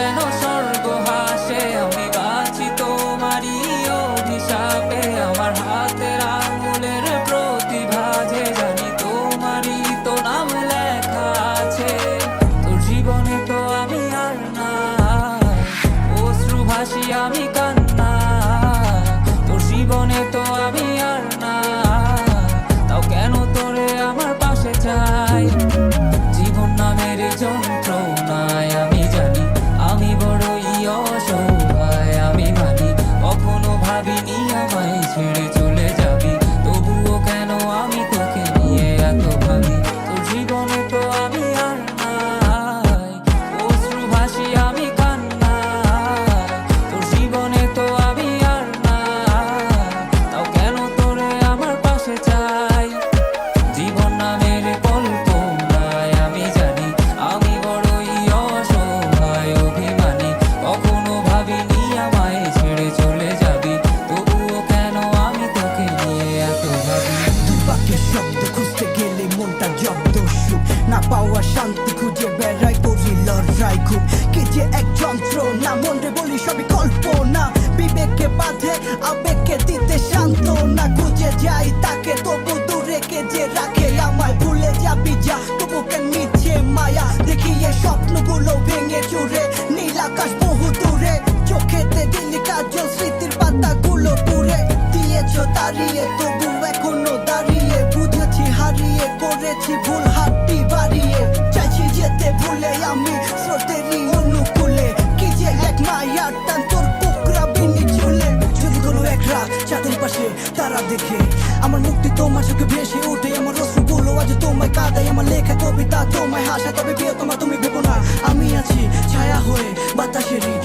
যেন স্বর্গ হাসে। আমি বাঁচি তোমারই অভিশাপে, আমার হাতের আঙুলের প্রতিভা যে জানি তোমারই তো নাম লেখা আছে। তোর জীবনে তো আমি আর না, অশ্রু ভাসি আমি কান্না। তোর জীবনে তো আমি আর না, তাও কেন তোরে আমার পাশে চাই। জীবন নামের যন্ত্রণায় আমি জানি আমি বড়ই অসহায়। আমি মানি কখনো ভাবিনি আমায় ছেড়ে চলে যাবি, তবুও কেন আমি তোকে নিয়ে এত ভাবি। তোর জীবনে তো আমি আর নাই, অশ্রু ভাসি আমি কান্না। তোর জীবনে তো আমি আর না, তাও কেন তোরে আমার পাশে চাই। জীবন নামের কল্পনায় আমি জানি আমি বড়ই অসহায় অভিমানী। কখনো ভাবিনি আমায় ছেড়ে চলে যাবি, তবুও কেন আমি তোকে নিয়ে এত ভাবি। বাক্যের শব্দ খুঁজতে গেলে মনটা জব্দ, সুখ না পাওয়া শান্তি খুঁজে বেড়াই, করি লড়াই খুব কি যে এক যন্ত্র না। মনরে বলি সবই কল্পনা, বিবেককে বাঁধে আবেগকে দিতে শান্ত না। খুঁজে যাই তাকে তবু দূরে কে যে রাখে আমায়। ভুলে যাবি যা তবু কেন মিছে মায়া, দেখি এ স্বপ্নগুলো ভেঙে চুরে। নীল আকাশ বহু দূরে, চোখেতে দিলি কাজল স্মৃতির পাতাগুলো পুড়ে দিয়েছ দাঁড়িয়ে, তবু এখনো দাঁড়িয়ে। বুঝেছি হারিয়ে করেছি ভুল, হাতটি বাড়িয়ে চাইছি যেতে ভুলে আমি স্রোতেরই অনুকূলে। কি যে এক মায়ার টান তোর কুকরা বিনি ঝুলে। যদি কোনো এক রাত চাঁদের পাশে তারা দেখে আমার মুক্তি তোমার চোখে ভেসে ওঠে। আমার অশ্রুগুলো আজ তোমায় কাঁদাই, আমার লেখা কবিতা তোমায় হাসা। তবে বিয়ে তোমার তুমি ভেবো না আমি আছি ছায়া হয়ে বাতাসেরই